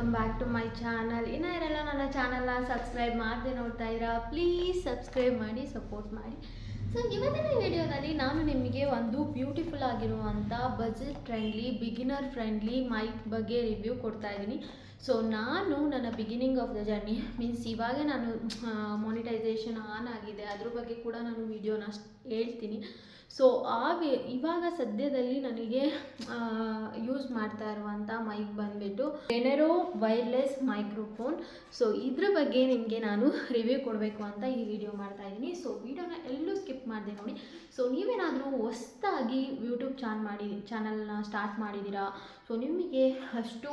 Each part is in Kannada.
Welcome back to my channel. ಇರೋಲ್ಲ ನನ್ನ ಚಾನಲ್ನ ಸಬ್ಸ್ಕ್ರೈಬ್ ಮಾಡದೆ ನೋಡ್ತಾ ಇದ್ದೀರಾ, ಪ್ಲೀಸ್ ಸಬ್ಸ್ಕ್ರೈಬ್ ಮಾಡಿ ಸಪೋರ್ಟ್ ಮಾಡಿ. ಸೊ ಇವತ್ತಿನ ವಿಡಿಯೋದಲ್ಲಿ ನಾನು ನಿಮಗೆ ಒಂದು ಬ್ಯೂಟಿಫುಲ್ ಆಗಿರುವಂಥ budget friendly beginner friendly mic ಬಗ್ಗೆ ರಿವ್ಯೂ ಕೊಡ್ತಾ ಇದ್ದೀನಿ. ಸೊ ನಾನು ನನ್ನ beginning of the journey means ಇವಾಗ ನಾನು ಮಾನಿಟೈಸೇಷನ್ ಆನ್ ಆಗಿದೆ, ಅದ್ರ ಬಗ್ಗೆ ಕೂಡ ನಾನು ವಿಡಿಯೋನ ಹೇಳ್ತೀನಿ. ಸೊ ಇವಾಗ ಸದ್ಯದಲ್ಲಿ ನನಗೆ ಯೂಸ್ ಮಾಡ್ತಾ ಇರುವಂಥ ಮೈಕ್ ಬಂದುಬಿಟ್ಟು ಟೆನೆರೋ ವೈರ್ಲೆಸ್ ಮೈಕ್ರೋಫೋನ್. ಸೊ ಇದ್ರ ಬಗ್ಗೆ ನಿಮಗೆ ನಾನು ರಿವ್ಯೂ ಕೊಡಬೇಕು ಅಂತ ಈ ವಿಡಿಯೋ ಮಾಡ್ತಾ ಇದ್ದೀನಿ. ಸೊ ವಿಡಿಯೋನ ಎಲ್ಲೂ ಸ್ಕಿಪ್ ಮಾಡಿದೆ ನೋಡಿ. ಸೊ ನೀವೇನಾದರೂ ಹೊಸದಾಗಿ ಯೂಟ್ಯೂಬ್ ಚಾನಲ್ನ ಸ್ಟಾರ್ಟ್ ಮಾಡಿದ್ದೀರಾ, ಸೊ ನಿಮಗೆ ಅಷ್ಟು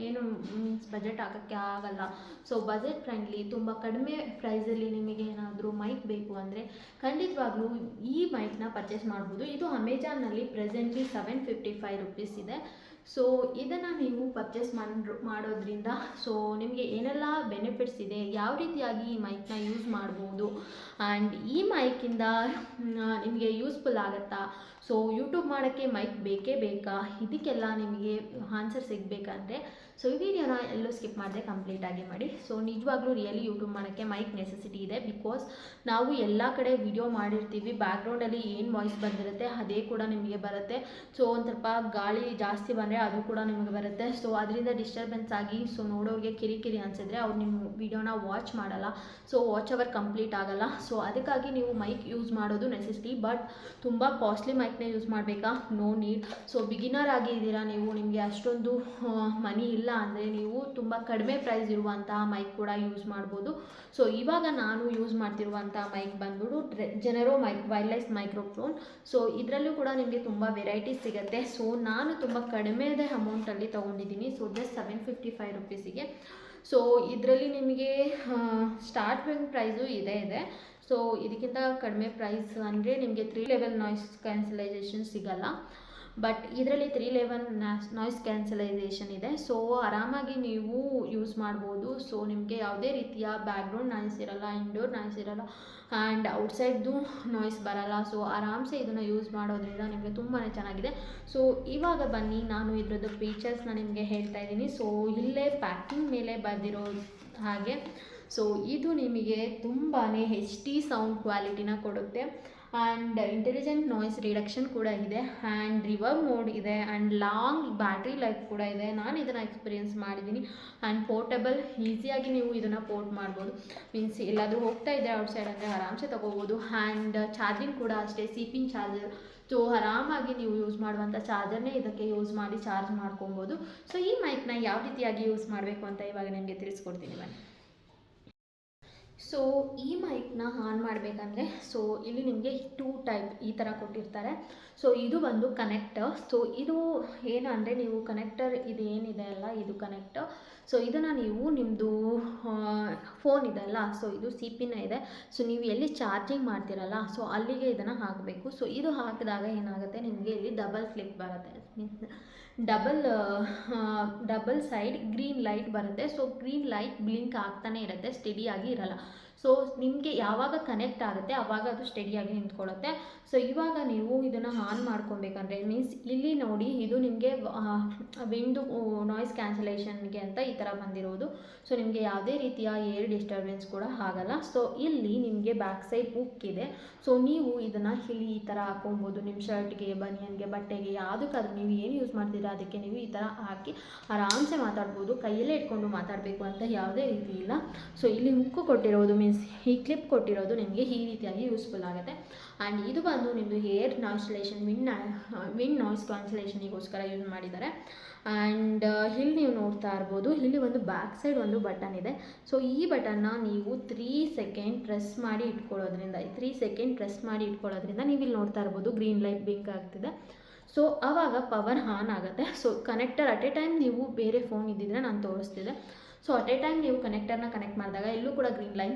ಏನು ಮೀನ್ಸ್ ಬಜೆಟ್ ಹಾಕೋಕ್ಕೆ ಆಗಲ್ಲ, ಸೊ ಬಜೆಟ್ ಫ್ರೆಂಡ್ಲಿ ತುಂಬ ಕಡಿಮೆ ಪ್ರೈಸಲ್ಲಿ ನಿಮಗೆ ಏನಾದರೂ ಮೈಕ್ ಬೇಕು ಅಂದರೆ ಖಂಡಿತವಾಗ್ಲೂ ಈ ಮೈಕ್ನ ಪರ್ಚೇಸ್ ಮಾಡ್ಬೋದು. ಇದು ಅಮೆಜಾನ್ನಲ್ಲಿ ಪ್ರೆಸೆಂಟ್ಲಿ $755 ಇದೆ. ಸೊ ಇದನ್ನು ನೀವು ಪರ್ಚೇಸ್ ಮಾಡೋದ್ರಿಂದ ಸೊ ನಿಮಗೆ ಏನೆಲ್ಲ ಬೆನಿಫಿಟ್ಸ್ ಇದೆ, ಯಾವ ರೀತಿಯಾಗಿ ಈ ಮೈಕ್ನ ಯೂಸ್ ಮಾಡ್ಬೋದು, ಆ್ಯಂಡ್ ಈ ಮೈಕಿಂದ ನಿಮಗೆ ಯೂಸ್ಫುಲ್ ಆಗುತ್ತಾ, ಸೊ ಯೂಟ್ಯೂಬ್ ಮಾಡೋಕ್ಕೆ ಮೈಕ್ ಬೇಕೇ ಬೇಕಾ, ಇದಕ್ಕೆಲ್ಲ ನಿಮಗೆ ಆನ್ಸರ್ ಸಿಗಬೇಕಂದ್ರೆ ಸೊ ಈ ವಿಡಿಯೋನ ಎಲ್ಲೂ ಸ್ಕಿಪ್ ಮಾಡದೆ ಕಂಪ್ಲೀಟಾಗಿ ಮಾಡಿ. ಸೊ ನಿಜವಾಗ್ಲೂ ರಿಯಲಿ ಯೂಟ್ಯೂಬ್ ಮಾಡೋಕ್ಕೆ ಮೈಕ್ ನೆಸೆಸಿಟಿ ಇದೆ. ಬಿಕಾಸ್ ನಾವು ಎಲ್ಲ ಕಡೆ ವಿಡಿಯೋ ಮಾಡಿರ್ತೀವಿ, ಬ್ಯಾಕ್ಗ್ರೌಂಡಲ್ಲಿ ಏನು ವಾಯ್ಸ್ ಬಂದಿರುತ್ತೆ ಅದೇ ಕೂಡ ನಿಮಗೆ ಬರುತ್ತೆ. ಸೊ ಒಂದು ಸ್ವಲ್ಪ ಗಾಳಿ ಜಾಸ್ತಿ ಬಂದರೆ ಅದು ಕೂಡ ನಿಮಗೆ ಬರುತ್ತೆ. ಸೊ ಅದರಿಂದ ಡಿಸ್ಟರ್ಬೆನ್ಸ್ ಆಗಿ ಸೊ ನೋಡೋರಿಗೆ ಕಿರಿಕಿರಿ ಅನಿಸಿದ್ರೆ ಅವ್ರು ನಿಮ್ಮ ವಿಡಿಯೋನ ವಾಚ್ ಮಾಡಲ್ಲ, ಸೊ ವಾಚ್ ಅವರ್ ಕಂಪ್ಲೀಟ್ ಆಗಲ್ಲ. ಸೊ ಅದಕ್ಕಾಗಿ ನೀವು ಮೈಕ್ ಯೂಸ್ ಮಾಡೋದು ನೆಸೆಸಿಟಿ. ಬಟ್ ತುಂಬ ಕಾಸ್ಟ್ಲಿ ಮೈಕ್ನೇ ಯೂಸ್ ಮಾಡಬೇಕಾ? No need. ಸೊ ಬಿಗಿನರ್ ಆಗಿದ್ದೀರಾ ನೀವು, ನಿಮಗೆ ಅಷ್ಟೊಂದು ಮನಿ ಇಲ್ಲ ಅಂದರೆ ನೀವು ತುಂಬ ಕಡಿಮೆ ಪ್ರೈಸ್ ಇರುವಂತಹ ಮೈಕ್ ಕೂಡ ಯೂಸ್ ಮಾಡ್ಬೋದು. ಸೊ ಇವಾಗ ನಾನು ಯೂಸ್ ಮಾಡ್ತಿರುವಂಥ ಮೈಕ್ ಬಂದ್ಬಿಟ್ಟು ಟೆನೆರೋ ವೈರ್ಲೆಸ್ ಮೈಕ್ರೋಫೋನ್. ಸೊ ಇದರಲ್ಲೂ ಕೂಡ ನಿಮಗೆ ತುಂಬ ವೆರೈಟೀಸ್ ಸಿಗುತ್ತೆ. ಸೊ ನಾನು ತುಂಬ ಕಡಿಮೆದೇ ಅಮೌಂಟಲ್ಲಿ ತೊಗೊಂಡಿದ್ದೀನಿ. So just $755. ಸೊ ಇದರಲ್ಲಿ ನಿಮಗೆ ಸ್ಟಾರ್ಟಿಂಗ್ ಪ್ರೈಸು ಇದೆ. ಸೊ ಇದಕ್ಕಿಂತ ಕಡಿಮೆ ಪ್ರೈಸ್ ಅಂದರೆ ನಿಮಗೆ 3 ಲೆವೆಲ್ ನಾಯ್ಸ್ ಕ್ಯಾನ್ಸಲೈಸೇಷನ್ ಸಿಗಲ್ಲ. ಬಟ್ ಇದರಲ್ಲಿ 3 ಲೆವೆಲ್ ನಾಯ್ಸ್ ಕ್ಯಾನ್ಸಲೈಸೇಷನ್ ಇದೆ. ಸೊ ಆರಾಮಾಗಿ ನೀವು ಯೂಸ್ ಮಾಡ್ಬೋದು. ಸೊ ನಿಮಗೆ ಯಾವುದೇ ರೀತಿಯ ಬ್ಯಾಕ್ಗ್ರೌಂಡ್ ನಾಯ್ಸ್ ಇರಲ್ಲ, ಇಂಡೋರ್ ನಾಯ್ಸ್ ಇರಲ್ಲ, ಆ್ಯಂಡ್ ಔಟ್ಸೈಡ್ದು ನಾಯ್ಸ್ ಬರಲ್ಲ. ಸೊ ಆರಾಮ್ಸೆ ಇದನ್ನು ಯೂಸ್ ಮಾಡೋದ್ರಿಂದ ನಿಮಗೆ ತುಂಬಾ ಚೆನ್ನಾಗಿದೆ. ಸೊ ಇವಾಗ ಬನ್ನಿ ನಾನು ಇದರದ್ದು ಫೀಚರ್ಸ್ನ ನಿಮಗೆ ಹೇಳ್ತಾ ಇದ್ದೀನಿ. ಸೊ ಇಲ್ಲೇ ಪ್ಯಾಕಿಂಗ್ ಮೇಲೆ ಬಂದಿರೋ ಹಾಗೆ ಸೊ ಇದು ನಿಮಗೆ ತುಂಬಾ HD ಸೌಂಡ್ ಕ್ವಾಲಿಟಿನ ಕೊಡುತ್ತೆ, ಆ್ಯಂಡ್ ಇಂಟೆಲಿಜೆಂಟ್ ನಾಯ್ಸ್ ರಿಡಕ್ಷನ್ ಕೂಡ ಇದೆ, ಆ್ಯಂಡ್ ರಿವರ್ಬ್ ಮೋಡ್ ಇದೆ, ಆ್ಯಂಡ್ ಲಾಂಗ್ ಬ್ಯಾಟ್ರಿ ಲೈಫ್ ಕೂಡ ಇದೆ. ನಾನು ಇದನ್ನು ಎಕ್ಸ್ಪೀರಿಯೆನ್ಸ್ ಮಾಡಿದ್ದೀನಿ. ಆ್ಯಂಡ್ ಪೋರ್ಟಬಲ್, ಈಸಿಯಾಗಿ ನೀವು ಇದನ್ನು ಪೋರ್ಟ್ ಮಾಡ್ಬೋದು. ಮೀನ್ಸ್ ಎಲ್ಲಾದರೂ ಹೋಗ್ತಾ ಇದ್ದರೆ ಔಟ್ಸೈಡ್ ಅಂದರೆ ಆರಾಮ್ಸೆ ತೊಗೋಬೋದು. ಆ್ಯಂಡ್ ಚಾರ್ಜಿಂಗ್ ಕೂಡ ಅಷ್ಟೇ, ಸಿಪಿನ್ ಚಾರ್ಜರ್. ಸೊ ಆರಾಮಾಗಿ ನೀವು ಯೂಸ್ ಮಾಡುವಂಥ ಚಾರ್ಜರ್ನೇ ಇದಕ್ಕೆ ಯೂಸ್ ಮಾಡಿ ಚಾರ್ಜ್ ಮಾಡ್ಕೊಬೋದು. ಸೊ ಈ ಮೈಕ್ನ ಯಾವ ರೀತಿಯಾಗಿ ಯೂಸ್ ಮಾಡಬೇಕು ಅಂತ ಇವಾಗ ನಿಮಗೆ ತಿಳಿಸ್ಕೊಡ್ತೀನಿ ಬನ್ನಿ. ಸೊ ಈ ಮೈಕ್ನ ಆನ್ ಮಾಡಬೇಕಂದ್ರೆ ಸೊ ಇಲ್ಲಿ ನಿಮಗೆ 2 ಟೈಪ್ ಈ ಥರ ಕೊಟ್ಟಿರ್ತಾರೆ. ಸೊ ಇದು ಒಂದು ಕನೆಕ್ಟರ್. ಸೊ ಇದು ಏನು ಅಂದರೆ ನೀವು ಕನೆಕ್ಟರ್ ಇದು ಏನಿದೆ ಅಲ್ಲ, ಇದು ಕನೆಕ್ಟರ್. ಸೊ ಇದನ್ನು ನೀವು ನಿಮ್ಮದು ಫೋನ್ ಇದೆ ಅಲ್ಲ, ಸೊ ಇದು ಸಿಪಿನ ಇದೆ. ಸೊ ನೀವು ಎಲ್ಲಿ ಚಾರ್ಜಿಂಗ್ ಮಾಡ್ತೀರಲ್ಲ ಸೊ ಅಲ್ಲಿಗೆ ಇದನ್ನು ಹಾಕಬೇಕು. ಸೊ ಇದು ಹಾಕಿದಾಗ ಏನಾಗುತ್ತೆ, ನಿಮಗೆ ಇಲ್ಲಿ ಡಬಲ್ ಕ್ಲಿಕ್ ಬರುತ್ತೆ. Means double side green light ಬರುತ್ತೆ. ಸೊ ಗ್ರೀನ್ ಲೈಟ್ ಬ್ಲಿಂಕ್ ಆಗ್ತಾನೆ ಇರುತ್ತೆ, ಸ್ಟಡಿಯಾಗಿ ಇರಲ್ಲ. ಸೊ ನಿಮಗೆ ಯಾವಾಗ ಕನೆಕ್ಟ್ ಆಗುತ್ತೆ ಆವಾಗ ಅದು ಸ್ಟಡಿಯಾಗಿ ನಿಂತ್ಕೊಳ್ಳುತ್ತೆ. ಸೊ ಇವಾಗ ನೀವು ಇದನ್ನು ಆನ್ ಮಾಡ್ಕೊಬೇಕಂದ್ರೆ ಮೀನ್ಸ್ ಇಲ್ಲಿ ನೋಡಿ, ಇದು ನಿಮಗೆ ವಿಂಡು ನಾಯ್ಸ್ ಕ್ಯಾನ್ಸಲೇಷನ್ಗೆ ಅಂತ ಈ ಥರ ಬಂದಿರೋದು. ಸೊ ನಿಮಗೆ ಯಾವುದೇ ರೀತಿಯ ಏರ್ ಡಿಸ್ಟರ್ಬೆನ್ಸ್ ಕೂಡ ಆಗಲ್ಲ. ಸೊ ಇಲ್ಲಿ ನಿಮಗೆ ಬ್ಯಾಕ್ ಸೈಡ್ ಹುಕ್ ಇದೆ. ಸೊ ನೀವು ಇದನ್ನು ಇಲ್ಲಿ ಈ ಥರ ಹಾಕೊಬೋದು, ನಿಮ್ಮ ಶರ್ಟ್ಗೆ, ಬನಿಯನ್ಗೆ, ಬಟ್ಟೆಗೆ, ಯಾವುದಕ್ಕಾದ್ರೂ ನೀವು ಏನು ಯೂಸ್ ಮಾಡ್ತೀರಾ ಅದಕ್ಕೆ ನೀವು ಈ ಥರ ಹಾಕಿ ಆರಾಮ್ಸೆ ಮಾತಾಡ್ಬೋದು. ಕೈಯಲ್ಲೇ ಇಟ್ಕೊಂಡು ಮಾತಾಡಬೇಕು ಅಂತ ಯಾವುದೇ ರೀತಿ ಇಲ್ಲ. ಸೊ ಇಲ್ಲಿ ಹುಕ್ಕು ಕೊಟ್ಟಿರೋದು ಮೀನ್ಸ್ ಈ ಕ್ಲಿಪ್ ಕೊಟ್ಟಿರೋದು ನಿಮಗೆ ಈ ರೀತಿಯಾಗಿ ಯೂಸ್ಫುಲ್ ಆಗುತ್ತೆ. ಆ್ಯಂಡ್ ಇದು ಬಂದು ನಿಮ್ಮದು ಏರ್ ನಾಯ್ಸ್ಲೇಷನ್ ವಿಂಡ್ ನಾಯ್ಸ್ ಕ್ಯಾನ್ಸಲೇಷನಿಗೋಸ್ಕರ ಯೂಸ್ ಮಾಡಿದ್ದಾರೆ. ಆ್ಯಂಡ್ ಇಲ್ಲಿ ನೀವು ನೋಡ್ತಾ ಇರ್ಬೋದು, ಇಲ್ಲಿ ಒಂದು ಬ್ಯಾಕ್ ಸೈಡ್ ಒಂದು ಬಟನ್ ಇದೆ. ಸೊ ಈ ಬಟನ್ನ ನೀವು 3 ಸೆಕೆಂಡ್ ಪ್ರೆಸ್ ಮಾಡಿ ಇಟ್ಕೊಳ್ಳೋದ್ರಿಂದ ನೀವು ಇಲ್ಲಿ ನೋಡ್ತಾ ಇರ್ಬೋದು ಗ್ರೀನ್ ಲೈಟ್ ಬ್ಲಿಂಕ್ ಆಗ್ತಿದೆ. ಸೊ ಆವಾಗ ಪವರ್ ಆನ್ ಆಗುತ್ತೆ. So connector at a time ನೀವು ಬೇರೆ ಫೋನ್ ಇದ್ದಿದ್ರೆ ನಾನು ತೋರಿಸ್ತಿದ್ದೆ. ಸೊ ಅಟ್ ಎ ಟೈಮ್ ನೀವು ಕನೆಕ್ಟರ್ನ ಕನೆಕ್ಟ್ ಮಾಡಿದಾಗ ಎಲ್ಲೂ ಕೂಡ ಗ್ರೀನ್ ಲೈನ್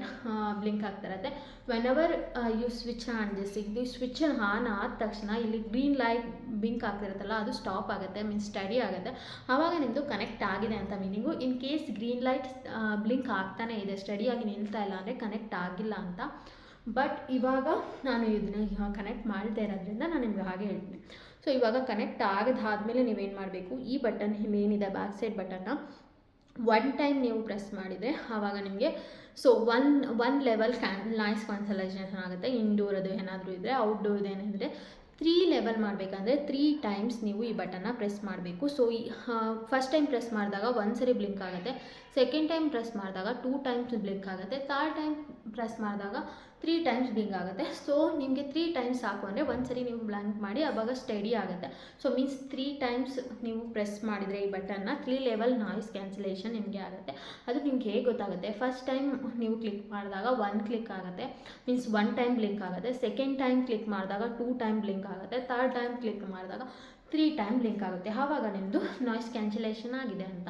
ಬ್ಲಿಂಕ್ ಆಗ್ತಿರುತ್ತೆ. Whenever you switch on this, ಇದು ಸ್ವಿಚ್ ಆನ್ ಆದ ತಕ್ಷಣ ಇಲ್ಲಿ ಗ್ರೀನ್ ಲೈಟ್ ಬ್ಲಿಂಕ್ ಆಗ್ತಿರುತ್ತಲ್ಲ ಅದು ಸ್ಟಾಪ್ ಆಗುತ್ತೆ, ಮೀನ್ಸ್ ಸ್ಟಡಿ ಆಗುತ್ತೆ. ಆವಾಗ ನಿಮ್ಮದು ಕನೆಕ್ಟ್ ಆಗಿದೆ ಅಂತ meaning. In case green light blink ಆಗ್ತಾನೆ ಇದೆ, ಸ್ಟಡಿಯಾಗಿ ನಿಲ್ತಾ ಇಲ್ಲ ಅಂದರೆ ಕನೆಕ್ಟ್ ಆಗಿಲ್ಲ ಅಂತ. ಬಟ್ ಇವಾಗ ನಾನು ಇದನ್ನ ಕನೆಕ್ಟ್ ಮಾಡದೇ ಇರೋದ್ರಿಂದ ನಾನು ನಿಮ್ಗೆ ಹಾಗೆ ಹೇಳ್ತೀನಿ. ಸೊ ಇವಾಗ ಕನೆಕ್ಟ್ ಆಗದಾದ್ಮೇಲೆ ನೀವೇನು ಮಾಡಬೇಕು, ಈ ಬಟನ್ ಏನಿದೆ ಬ್ಯಾಕ್ ಸೈಡ್ ಬಟನ್ನ ಒನ್ ಟೈಮ್ ನೀವು ಪ್ರೆಸ್ ಮಾಡಿದರೆ ಆವಾಗ ನಿಮಗೆ so one level noise cancellation ಆಗುತ್ತೆ. ಇಂಡೋರದು ಏನಾದರೂ ಇದ್ದರೆ, ಔಟ್ಡೋರ್ದು ಏನಾದರೆ 3 ಲೆವೆಲ್ ಮಾಡಬೇಕಂದ್ರೆ 3 ಟೈಮ್ಸ್ ನೀವು ಈ ಬಟನ್ನ ಪ್ರೆಸ್ ಮಾಡಬೇಕು. ಸೊ ಈ ಫಸ್ಟ್ ಟೈಮ್ ಪ್ರೆಸ್ ಮಾಡಿದಾಗ ಒಂದು ಸರಿ ಬ್ಲಿಂಕ್ ಆಗುತ್ತೆ, ಸೆಕೆಂಡ್ ಟೈಮ್ ಪ್ರೆಸ್ ಮಾಡಿದಾಗ 2 ಟೈಮ್ಸ್ ಬ್ಲಿಂಕ್ ಆಗುತ್ತೆ, ಥರ್ಡ್ ಟೈಮ್ ಪ್ರೆಸ್ ಮಾಡಿದಾಗ 3 ಟೈಮ್ಸ್ ಬ್ಲಿಂಕ್ ಆಗುತ್ತೆ. ಸೊ ನಿಮಗೆ 3 ಟೈಮ್ಸ್ ಸಾಕು ಅಂದರೆ ಒಂದು ಸರಿ ನೀವು ಬ್ಲಾಂಕ್ ಮಾಡಿ ಆವಾಗ ಸ್ಟಡಿ ಆಗುತ್ತೆ. ಸೊ ಮೀನ್ಸ್ 3 ಟೈಮ್ಸ್ ನೀವು ಪ್ರೆಸ್ ಮಾಡಿದರೆ ಈ ಬಟನ್ನ 3 ಲೆವೆಲ್ ನಾಯ್ಸ್ ಕ್ಯಾನ್ಸಲೇಷನ್ ನಿಮಗೆ ಆಗುತ್ತೆ. ಅದು ನಿಮ್ಗೆ ಹೇಗೆ ಗೊತ್ತಾಗುತ್ತೆ? ಫಸ್ಟ್ ಟೈಮ್ ನೀವು ಕ್ಲಿಕ್ ಮಾಡಿದಾಗ 1 ಕ್ಲಿಕ್ ಆಗುತ್ತೆ, ಮೀನ್ಸ್ 1 ಟೈಮ್ ಬ್ಲಿಂಕ್ ಆಗುತ್ತೆ, ಸೆಕೆಂಡ್ ಟೈಮ್ ಕ್ಲಿಕ್ ಮಾಡಿದಾಗ 2 ಟೈಮ್ ಬ್ಲಿಂಕ್ ಆಗುತ್ತೆ, ಥರ್ಡ್ ಟೈಮ್ ಕ್ಲಿಕ್ ಮಾಡಿದಾಗ 3 ಟೈಮ್ ಬ್ಲಿಂಕ್ ಆಗುತ್ತೆ. ಆವಾಗ ನಿಮ್ಮದು ನಾಯ್ಸ್ ಕ್ಯಾನ್ಸಲೇಷನ್ ಆಗಿದೆ ಅಂತ.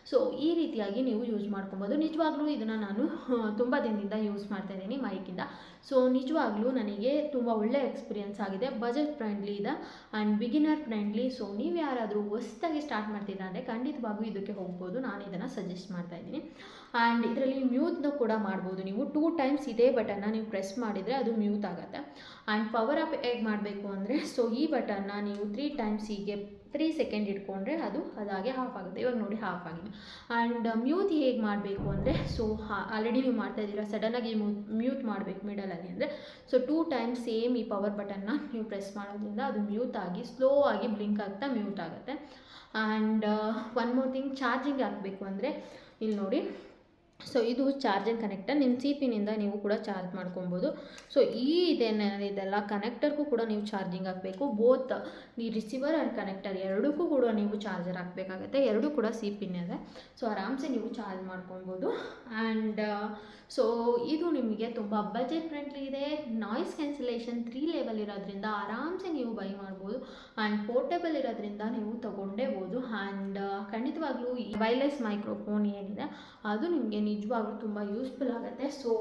ಸೊ ಈ ರೀತಿಯಾಗಿ ನೀವು ಯೂಸ್ ಮಾಡ್ಕೊಬೋದು. ನಿಜವಾಗ್ಲೂ ಇದನ್ನು ನಾನು ತುಂಬ ದಿನದಿಂದ ಯೂಸ್ ಮಾಡ್ತಾಯಿದ್ದೀನಿ ಮೈಕಿಂದ. ಸೊ ನಿಜವಾಗ್ಲೂ ನನಗೆ ತುಂಬ ಒಳ್ಳೆ ಎಕ್ಸ್ಪೀರಿಯೆನ್ಸ್ ಆಗಿದೆ. ಬಜೆಟ್ ಫ್ರೆಂಡ್ಲಿ ಇದೆ ಆ್ಯಂಡ್ ಬಿಗಿನರ್ ಫ್ರೆಂಡ್ಲಿ. ಸೊ ನೀವು ಯಾರಾದರೂ ಹೊಸದಾಗಿ ಸ್ಟಾರ್ಟ್ ಮಾಡ್ತಿದ್ದೀರಾ ಅಂದರೆ ಖಂಡಿತವಾಗೂ ಇದಕ್ಕೆ ಹೋಗ್ಬೋದು. ನಾನು ಇದನ್ನು ಸಜೆಸ್ಟ್ ಮಾಡ್ತಾಯಿದ್ದೀನಿ. ಆ್ಯಂಡ್ ಇದರಲ್ಲಿ ಮ್ಯೂಟ್ನ ಕೂಡ ಮಾಡ್ಬೋದು. ನೀವು 2 ಟೈಮ್ಸ್ ಇದೇ ಬಟನ್ನ ನೀವು ಪ್ರೆಸ್ ಮಾಡಿದರೆ ಅದು ಮ್ಯೂಟ್ ಆಗುತ್ತೆ. ಆ್ಯಂಡ್ ಪವರ್ ಅಪ್ ಹೇಗೆ ಮಾಡಬೇಕು ಅಂದರೆ, ಸೊ ಈ ಬಟನ್ನ ನೀವು 3 ಟೈಮ್ಸ್ ಹೀಗೆ 3 ಸೆಕೆಂಡ್ ಇಟ್ಕೊಂಡ್ರೆ ಅದು ಅದಾಗೆ ಆಫ್ ಆಗುತ್ತೆ. ಇವಾಗ ನೋಡಿ ಆಫ್ ಆಗಿದೆ. ಆ್ಯಂಡ್ ಮ್ಯೂಟ್ ಹೇಗೆ ಮಾಡಬೇಕು ಅಂದರೆ, ಸೊ ಆಲ್ರೆಡಿ ನೀವು ಮಾಡ್ತಾಯಿದ್ದೀರಾ, ಸಡನ್ನಾಗಿ ಮ್ಯೂಟ್ ಮಾಡಬೇಕು ಮಿಡಲಲ್ಲಿ ಅಂದರೆ, ಸೊ 2 ಟೈಮ್ಸ್ ಸೇಮ್ ಈ ಪವರ್ ಬಟನ್ನ ನೀವು ಪ್ರೆಸ್ ಮಾಡೋದ್ರಿಂದ ಅದು ಮ್ಯೂಟ್ ಆಗಿ ಸ್ಲೋ ಆಗಿ ಬ್ಲಿಂಕ್ ಆಗ್ತಾ ಮ್ಯೂಟ್ ಆಗುತ್ತೆ. And one more thing, charging ಹಾಕಬೇಕು ಅಂದರೆ ಇಲ್ಲಿ ನೋಡಿ, ಸೊ ಇದು ಚಾರ್ಜಿಂಗ್ ಕನೆಕ್ಟರ್. ನಿಮ್ಮ CP-ನಿಂದ ನೀವು ಕೂಡ ಚಾರ್ಜ್ ಮಾಡ್ಕೊಬೋದು. ಸೊ ಇದೆಲ್ಲ ಕನೆಕ್ಟರ್ಗೂ ಕೂಡ ನೀವು ಚಾರ್ಜಿಂಗ್ ಹಾಕಬೇಕು. ಬೋತ್ ಈ ರಿಸೀವರ್ ಆ್ಯಂಡ್ ಕನೆಕ್ಟರ್ ಎರಡಕ್ಕೂ ಕೂಡ ನೀವು ಚಾರ್ಜರ್ ಹಾಕಬೇಕಾಗುತ್ತೆ. ಎರಡೂ ಕೂಡ CP-ನೇ ಇದೆ. ಸೊ ಆರಾಮ್ಸೆ ನೀವು ಚಾರ್ಜ್ ಮಾಡ್ಕೊಬೋದು. ಆ್ಯಂಡ್ ಸೊ ಇದು ನಿಮಗೆ ತುಂಬ ಬಜೆಟ್ ಫ್ರೆಂಡ್ಲಿ ಇದೆ. ನಾಯ್ಸ್ ಕ್ಯಾನ್ಸಲೇಷನ್ 3 ಲೆವೆಲ್ ಇರೋದ್ರಿಂದ ಆರಾಮ್ಸೆ ನೀವು ಬೈ ಮಾಡ್ಬೋದು. ಆ್ಯಂಡ್ ಪೋರ್ಟೇಬಲ್ ಇರೋದ್ರಿಂದ ನೀವು ತೊಗೊಂಡೇಬೋದು. ಆ್ಯಂಡ್ ಖಂಡಿತವಾಗ್ಲೂ ಈ ವೈರ್ಲೆಸ್ ಮೈಕ್ರೋಫೋನ್ ಏನಿದೆ ಅದು ನಿಮಗೆ ನಿಜವಾಗ್ಲೂ ತುಂಬ ಯೂಸ್ಫುಲ್ ಆಗುತ್ತೆ. ಸೊ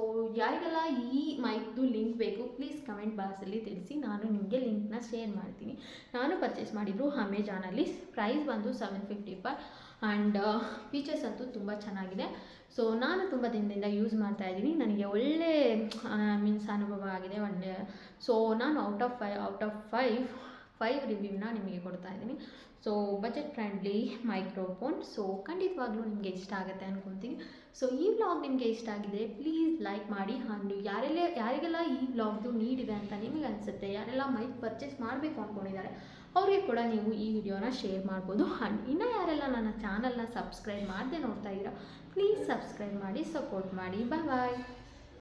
ಯಾರಿಗೆಲ್ಲ ಈ ಮೈಕ್ದು ಲಿಂಕ್ ಬೇಕು ಪ್ಲೀಸ್ ಕಮೆಂಟ್ ಬಾಕ್ಸಲ್ಲಿ ತಿಳಿಸಿ, ನಾನು ನಿಮಗೆ ಲಿಂಕ್ನ ಶೇರ್ ಮಾಡ್ತೀನಿ. ನಾನು ಪರ್ಚೇಸ್ ಮಾಡಿದ್ರು ಅಮೆಜಾನಲ್ಲಿ. ಪ್ರೈಸ್ ಬಂದು $755 ಆ್ಯಂಡ್ ಫೀಚರ್ಸ್ ಅಂತೂ ತುಂಬ ಚೆನ್ನಾಗಿದೆ. ಸೊ ನಾನು ತುಂಬ ದಿನದಿಂದ ಯೂಸ್ ಮಾಡ್ತಾಯಿದ್ದೀನಿ. ನನಗೆ ಒಳ್ಳೆ ಮೀನ್ಸ್ ಅನುಭವ ಆಗಿದೆ. ಒಳ್ಳೆ ಸೊ ನಾನು ಔಟ್ ಆಫ್ 5 ರಿವ್ಯೂನ ನಿಮಗೆ ಕೊಡ್ತಾಯಿದ್ದೀನಿ. So budget friendly microphone. So ಖಂಡಿತವಾಗ್ಲೂ ನಿಮಗೆ ಇಷ್ಟ ಆಗುತ್ತೆ ಅಂದ್ಕೊತೀನಿ. ಸೊ ಈ ವ್ಲಾಗ್ ನಿಮಗೆ ಇಷ್ಟ ಆಗಿದೆ ಪ್ಲೀಸ್ ಲೈಕ್ ಮಾಡಿ. ಆ್ಯಂಡ್ ಯಾರಿಗೆಲ್ಲ ಈ ವ್ಲಾಗ್ದು ನೀಡಿದೆ ಅಂತ ನಿಮಗೆ ಅನಿಸುತ್ತೆ, ಯಾರೆಲ್ಲ ಮೈಕ್ ಪರ್ಚೇಸ್ ಮಾಡಬೇಕು ಅಂದ್ಕೊಂಡಿದ್ದಾರೆ ಅವ್ರಿಗೆ ಕೂಡ ನೀವು ಈ ವಿಡಿಯೋನ ಶೇರ್ ಮಾಡ್ಬೋದು. ಆ್ಯಂಡ್ ಇನ್ನೂ ಯಾರೆಲ್ಲ ನನ್ನ ಚಾನಲ್ನ ಸಬ್ಸ್ಕ್ರೈಬ್ ಮಾಡದೆ ನೋಡ್ತಾ ಇದ್ದೀರಾ ಪ್ಲೀಸ್ ಸಬ್ಸ್ಕ್ರೈಬ್ ಮಾಡಿ, ಸಪೋರ್ಟ್ ಮಾಡಿ. ಬಾಯ್.